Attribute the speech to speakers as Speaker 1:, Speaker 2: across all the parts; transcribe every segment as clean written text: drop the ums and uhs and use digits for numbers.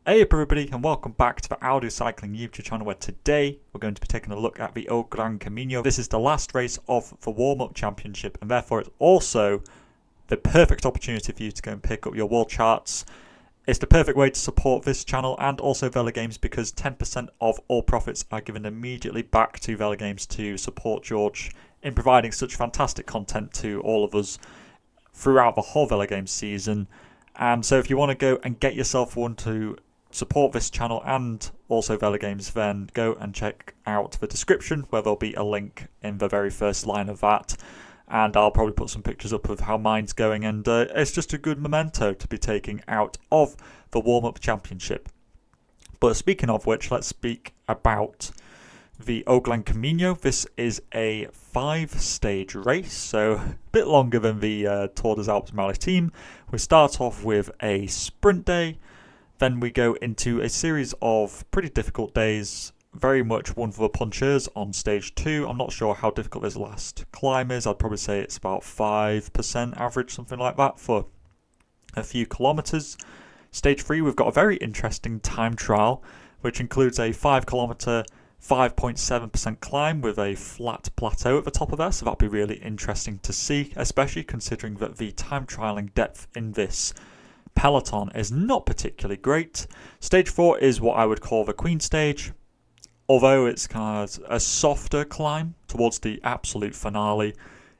Speaker 1: Hey up everybody and welcome back to the Audio Cycling YouTube channel, where today we're going to be taking a look at the Gran Camino. This is the last race of the warm-up championship, and therefore it's also the perfect opportunity for you to go and pick up your Wallcharts. It's the perfect way to support this channel and also Velogames, because 10% of all profits are given immediately back to Velogames to support George in providing such fantastic content to all of us throughout the whole Velogames season. And so if you want to go and get yourself one to support this channel and also Velogames, then go and check out the description, where there'll be a link in the very first line of that, and I'll probably put some pictures up of how mine's going, and it's just a good memento to be taking out of the warm-up championship. But speaking of which, let's speak about the Gran Camino. This is a 5-stage race, so a bit longer than the Tour des Alpes Maritime. We start off with a sprint day. Then we go into a series of pretty difficult days, very much one for the punchers on stage 2. I'm not sure how difficult this last climb is. I'd probably say it's about 5% average, something like that, for a few kilometres. Stage 3, we've got a very interesting time trial, which includes a 5 kilometre, 5.7% climb with a flat plateau at the top of there, so that'll be really interesting to see, especially considering that the time trialling depth in this peloton is not particularly great. Stage 4 is what I would call the Queen stage, although it's kind of a softer climb towards the absolute finale.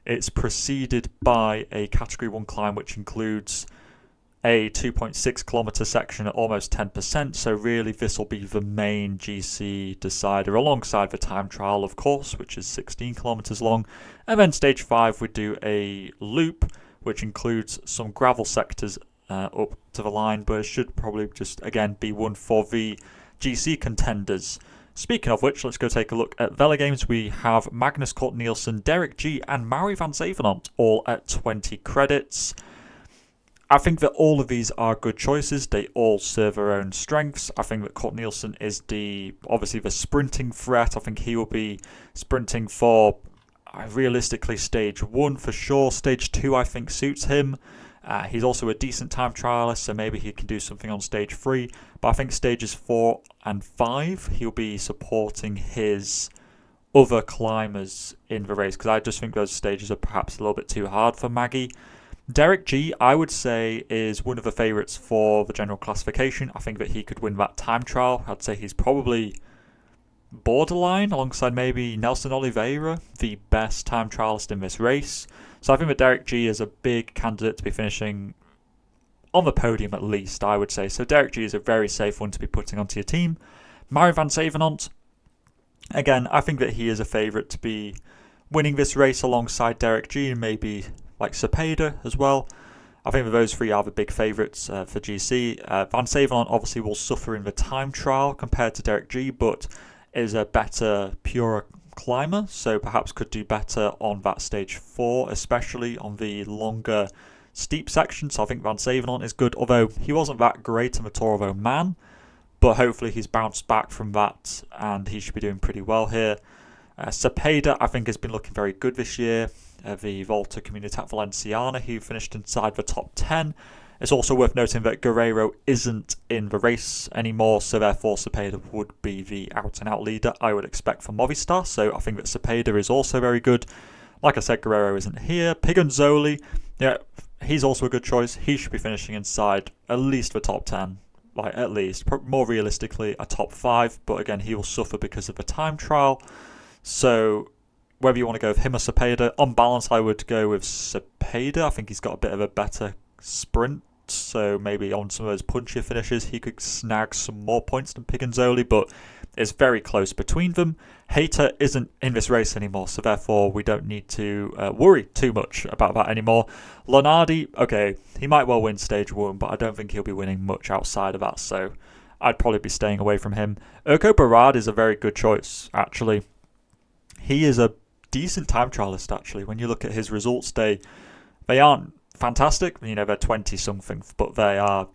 Speaker 1: It's preceded by a Category 1 climb, which includes a 2.6 kilometre section at almost 10%, so really this will be the main GC decider, alongside the time trial, of course, which is 16 kilometres long. And then stage 5, we do a loop, which includes some gravel sectors up to the line, but it should probably just again be one for the GC contenders. Speaking of which, let's go take a look at Velogames. We have Magnus Cort Nielsen, Derek G and Mauri van Zevenont all at 20 credits. I think that all of these are good choices. They all serve their own strengths. I think that Cort Nielsen is obviously the sprinting threat. I think he will be sprinting for realistically stage 1 for sure. Stage 2 I think suits him. He's also a decent time trialist, so maybe he can do something on stage 3. But I think stages 4 and 5, he'll be supporting his other climbers in the race, because I just think those stages are perhaps a little bit too hard for Maggie. Derek G, I would say, is one of the favourites for the general classification. I think that he could win that time trial. I'd say he's probably borderline, alongside maybe Nelson Oliveira, the best time trialist in this race. So I think that Derek G is a big candidate to be finishing on the podium at least, I would say. So Derek G is a very safe one to be putting onto your team. Mauri van Zevenont, again, I think that he is a favourite to be winning this race alongside Derek G, and maybe like Cepeda as well. I think that those three are the big favourites for GC. Van Zevenont obviously will suffer in the time trial compared to Derek G, but is a better, purer climber, so perhaps could do better on that stage 4, especially on the longer steep section. So I think Van Zevenont is good, although he wasn't that great in the Tour of Oman, but hopefully he's bounced back from that and he should be doing pretty well here. Cepeda I think has been looking very good this year. The Volta Comunitat Valenciana, he finished inside the top 10. It's also worth noting that Guerreiro isn't in the race anymore, so therefore Cepeda would be the out-and-out leader I would expect from Movistar. So I think that Cepeda is also very good. Like I said, Guerreiro isn't here. Pigonzoli, yeah, he's also a good choice. He should be finishing inside at least the top 10. Like, at least. More realistically, a top 5. But again, he will suffer because of the time trial. So whether you want to go with him or Cepeda, on balance, I would go with Cepeda. I think he's got a bit of a better sprint, so maybe on some of those punchier finishes he could snag some more points than Pigonzoli, but it's very close between them. Hayter isn't in this race anymore, so therefore we don't need to worry too much about that anymore. Lonardi, okay, he might well win stage 1, but I don't think he'll be winning much outside of that, so I'd probably be staying away from him. Urko Barad is a very good choice, actually. He is a decent time trialist, actually. When you look at his results, they aren't fantastic, they're 20-something, but they are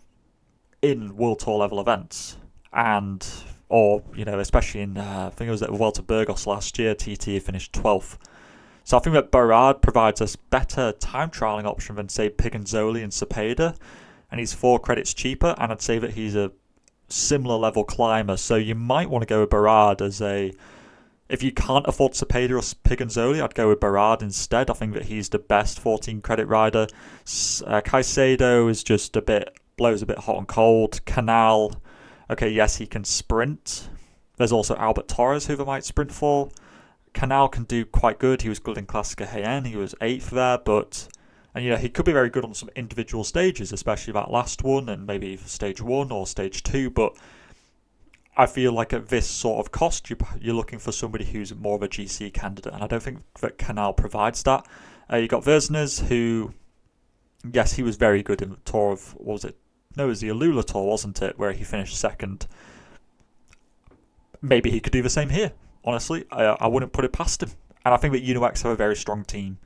Speaker 1: in World Tour level events, and especially in I think it was at Vuelta Burgos last year, TT finished 12th. So I think that Barad provides us better time trialing option than say Pigonzoli and Cepeda, and he's 4 credits cheaper, and I'd say that he's a similar level climber. So you might want to go with Berard as a... If you can't afford Cepeda or Piganzoli, I'd go with Berard instead. I think that he's the best 14 credit rider. Caicedo is just blows a bit hot and cold. Canal, okay, yes, he can sprint. There's also Albert Torres, who they might sprint for. Canal can do quite good. He was good in Classica Jaén. He was 8th there, and he could be very good on some individual stages, especially that last one, and maybe stage 1 or stage 2, but I feel like at this sort of cost, you're looking for somebody who's more of a GC candidate, and I don't think that Canal provides that. You got Versnes, who, yes, he was very good in the Tour of, it was the Alula Tour, wasn't it, where he finished 2nd. Maybe he could do the same here, honestly. I wouldn't put it past him. And I think that UNOX have a very strong team,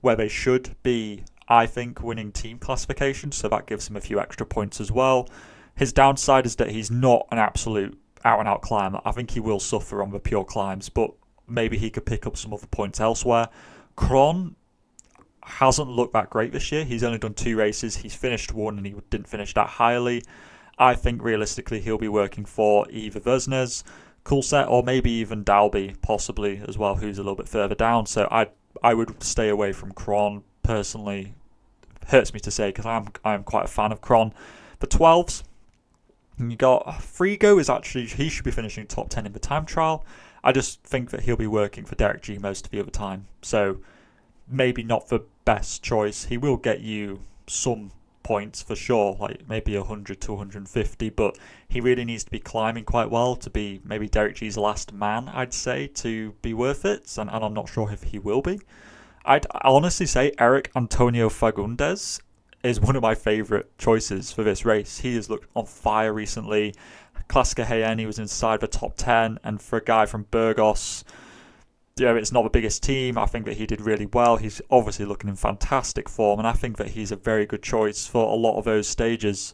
Speaker 1: where they should be, I think, winning team classification, so that gives him a few extra points as well. His downside is that he's not an absolute out-and-out climber. I think he will suffer on the pure climbs, but maybe he could pick up some other points elsewhere. Kron hasn't looked that great this year. He's only done 2 races. He's finished 1 and he didn't finish that highly. I think realistically he'll be working for either Versnes, Coolset, or maybe even Dalby, possibly as well, who's a little bit further down. So I would stay away from Kron personally. Hurts me to say because I'm quite a fan of Kron. The 12s. You got Frigo he should be finishing top 10 in the time trial. I just think that he'll be working for Derek G most of the other time. So maybe not the best choice. He will get you some points for sure, like maybe 100 to 150, but he really needs to be climbing quite well to be maybe Derek G's last man, I'd say, to be worth it. And I'm not sure if he will be. I'd honestly say Eric Antonio Fagundes is one of my favourite choices for this race. He has looked on fire recently. Classica Jaén, he was inside the top 10, and for a guy from Burgos, it's not the biggest team. I think that he did really well. He's obviously looking in fantastic form, and I think that he's a very good choice for a lot of those stages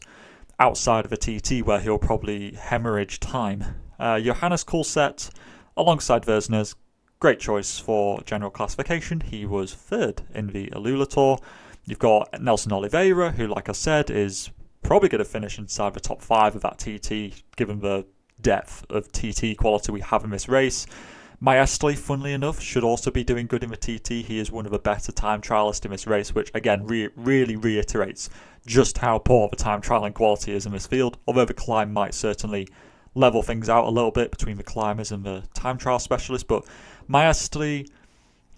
Speaker 1: outside of a TT where he'll probably hemorrhage time. Johannes Coolset alongside Versnes, great choice for general classification. He was 3rd in the Alula Tour. You've got Nelson Oliveira, who, like I said, is probably going to finish inside the top 5 of that TT, given the depth of TT quality we have in this race. Maestri, funnily enough, should also be doing good in the TT. He is one of the better time trialists in this race, which, again, really reiterates just how poor the time trialing quality is in this field, although the climb might certainly level things out a little bit between the climbers and the time trial specialists. But Maestri,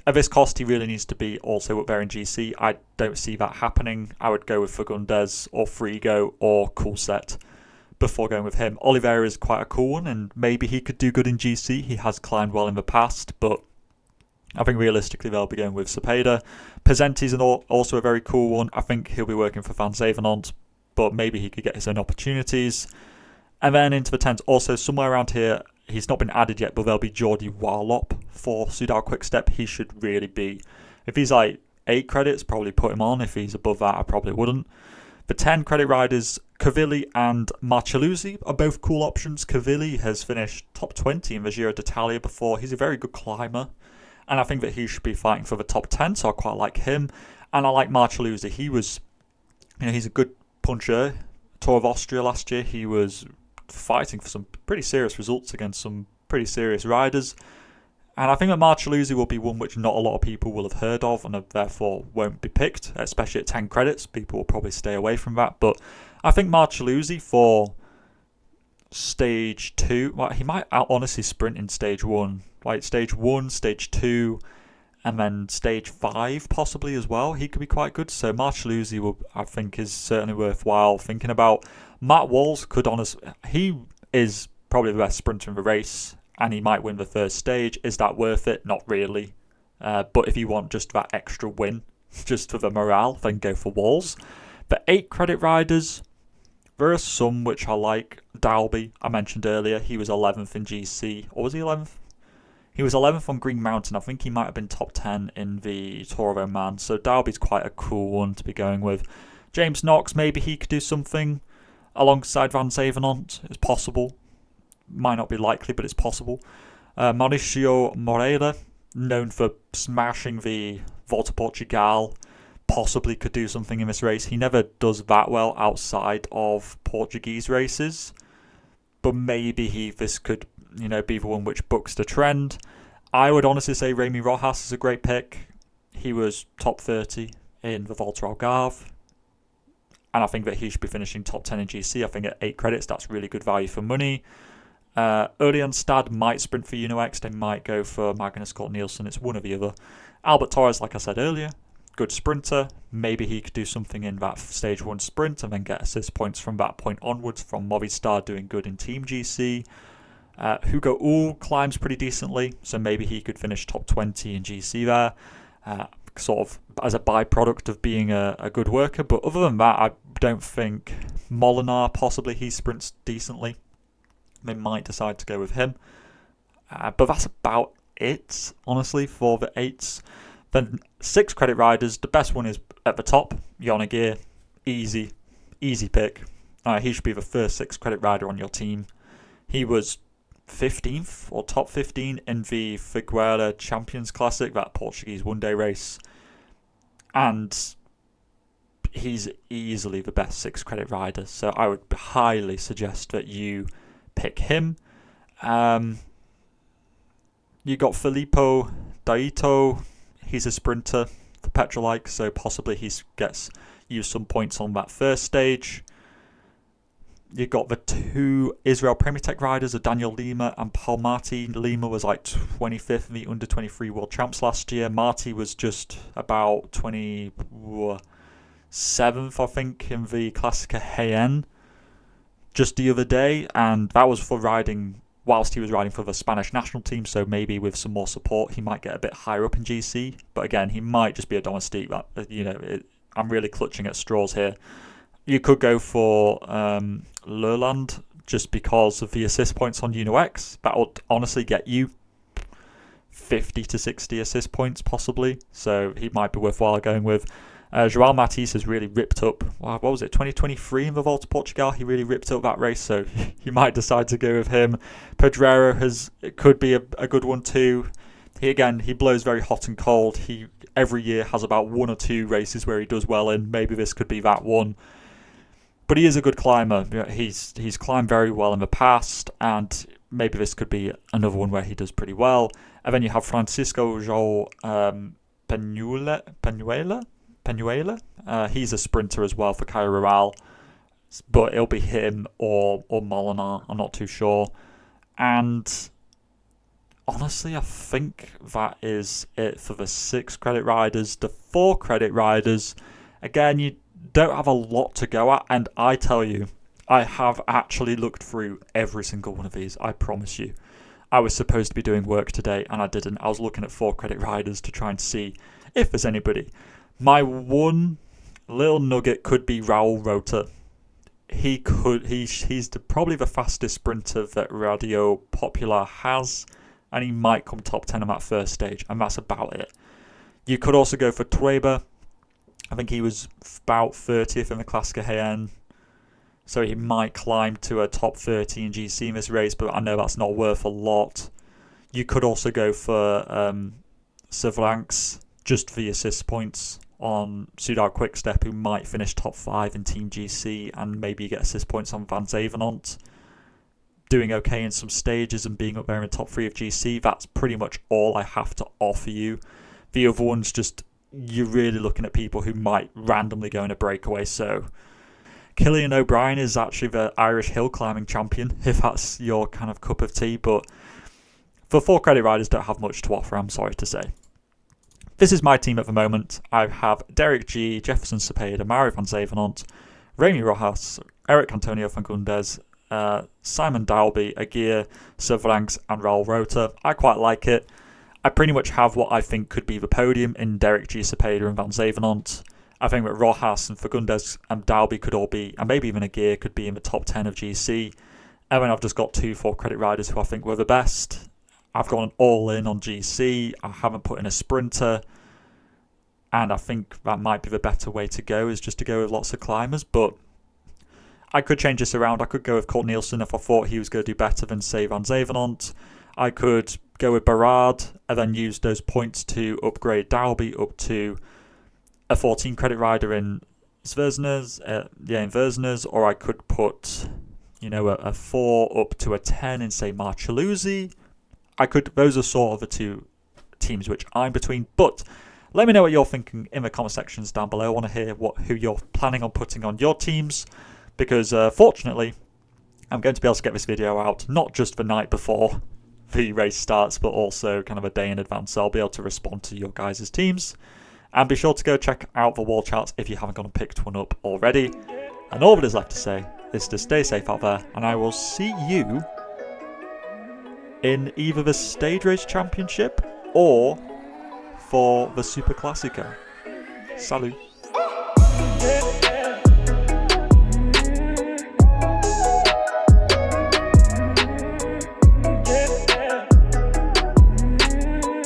Speaker 1: at this cost, he really needs to be also up there in GC. I don't see that happening. I would go with Fagundes or Frigo or Coolset before going with him. Oliveira is quite a cool one, and maybe he could do good in GC. He has climbed well in the past, but I think realistically they'll be going with Cepeda. Pesenti's also a very cool one. I think he'll be working for Van Zevenont, but maybe he could get his own opportunities. And then into the 10s, also somewhere around here, he's not been added yet, but there'll be Jordi Warlop for Soudal Quickstep. He should really be, if he's like 8 credits, probably put him on. If he's above that, I probably wouldn't. The 10 credit riders, Cavilli and Marcelluzzi, are both cool options. Cavilli has finished top 20 in the Giro d'Italia before. He's a very good climber, and I think that he should be fighting for the top 10, so I quite like him. And I like Marcelluzzi. He was, he's a good puncher. Tour of Austria last year, he was fighting for some pretty serious results against some pretty serious riders. And I think that Marcelluzzi will be one which not a lot of people will have heard of and therefore won't be picked, especially at 10 credits. People will probably stay away from that. But I think Marcelluzzi for stage 2, well, he might honestly sprint in stage 1. Like stage 1, stage 2, and then stage 5 possibly as well. He could be quite good. So Marcelluzzi, I think, is certainly worthwhile thinking about. Matt Walls he is probably the best sprinter in the race, and he might win the first stage. Is that worth it? Not really. But if you want just that extra win, just for the morale, then go for Walls. The 8 credit riders, there are some which I like. Dalby, I mentioned earlier, he was 11th in GC. Or was he 11th? He was 11th on Green Mountain. I think he might have been top 10 in the Tour of Oman. So Dalby's quite a cool one to be going with. James Knox, maybe he could do something alongside Van Zevenont. It's possible. Might not be likely, but it's possible. Mauricio Moreira, known for smashing the Volta Portugal, possibly could do something in this race. He never does that well outside of Portuguese races. but maybe this could, be the one which books the trend. I would honestly say Remy Rojas is a great pick. He was top 30 in the Volta Algarve, and I think that he should be finishing top 10 in GC. I think at 8 credits, that's really good value for money. Early on, Stad might sprint for UnoX. They might go for Magnus Cort Nielsen. It's one or the other. Albert Torres, like I said earlier, good sprinter. Maybe he could do something in that stage 1 sprint and then get assist points from that point onwards from Movistar doing good in Team GC. Hugo Ull climbs pretty decently, so maybe he could finish top 20 in GC there, sort of as a byproduct of being a good worker. But other than that, I don't think Molinar, possibly he sprints decently. They might decide to go with him. But that's about it, honestly, for the 8s. Then 6 credit riders, the best one is at the top, Jon Aguirre. Easy pick. He should be the first 6 credit rider on your team. He was 15th or top 15 in the Figueira Champions Classic, that Portuguese one-day race. And he's easily the best 6 credit rider. So I would highly suggest that you pick him. You got Filippo Daito. He's a sprinter for Petrolike, so possibly he gets used some points on that first stage. You got the 2 Israel Premier Tech riders of Daniel Lima and Paul Marti. Lima was like 25th in the under 23 World Champs last year. Marti was just about 27th, I think, in the Classica Jaén just the other day, and that was for riding whilst he was riding for the Spanish national team, so maybe with some more support he might get a bit higher up in GC. But again, he might just be a domestique. I'm really clutching at straws here. You could go for Lurland just because of the assist points on UnoX. That would honestly get you 50 to 60 assist points possibly, so he might be worthwhile going with. Joao Matisse has really ripped up, what was it, 2023 in the Volta Portugal? He really ripped up that race, so you might decide to go with him. Pedrero could be a good one too. He blows very hot and cold. He every year has about 1 or 2 races where he does well in. Maybe this could be that one. But he is a good climber. He's climbed very well in the past, and maybe this could be another one where he does pretty well. And then you have Francisco João Peñuela. He's a sprinter as well for Caio Rural, but it'll be him or Molinar. I'm not too sure. And honestly, I think that is it for the 6 credit riders. The 4 credit riders, again, you don't have a lot to go at, and I tell you, I have actually looked through every single one of these, I promise you. I was supposed to be doing work today and I didn't. I was looking at 4 credit riders to try and see if there's anybody. My one little nugget could be Raul Rota. He's probably the fastest sprinter that Radio Popular has, and he might come top 10 on that first stage, and that's about it. You could also go for Trueba. I think he was about 30th in the Classica Jaén, so he might climb to a top 30 in GC in this race, but I know that's not worth a lot. You could also go for Sevranks, just for the assist points on Soudal Quickstep, who might finish top 5 in Team GC, and maybe get assist points on Van Zevenont, doing okay in some stages and being up there in the top 3 of GC. That's pretty much all I have to offer you. The other ones, just you're really looking at people who might randomly go in a breakaway. So Killian O'Brien is actually the Irish hill climbing champion, if that's your kind of cup of tea, but the 4 credit riders don't have much to offer, I'm sorry to say. This is my team at the moment. I have Derek G, Jefferson Cepeda, Mario Van Zevenont, Remy Rojas, Eric Antonio Fagundes, Simon Dalby, Aguirre, Sevranks, and Raul Rota. I quite like it. I pretty much have what I think could be the podium in Derek G, Cepeda, and Van Zevenont. I think that Rojas and Fagundes and Dalby could all be, and maybe even Aguirre could be in the top 10 of GC. And then I've just got 2 4 credit riders who I think were the best. I've gone all in on GC. I haven't put in a sprinter. And I think that might be the better way to go, is just to go with lots of climbers. But I could change this around. I could go with Cort Nielsen if I thought he was going to do better than, say, Van Zevenont. I could go with Berard and then use those points to upgrade Dalby up to a 14 credit rider in Sversnes, or I could put, you know, a 4 up to a 10 in, say, Marcelluzzi. Those are sort of the two teams which I'm between, but let me know what you're thinking in the comment sections down below. I want to hear who you're planning on putting on your teams, because fortunately, I'm going to be able to get this video out not just the night before the race starts, but also kind of a day in advance, so I'll be able to respond to your guys' teams. And be sure to go check out the Wallcharts if you haven't gone and picked one up already. And all that is left to say is to stay safe out there, and I will see you in either the Stage Race Championship or for the Super Classico. Salut!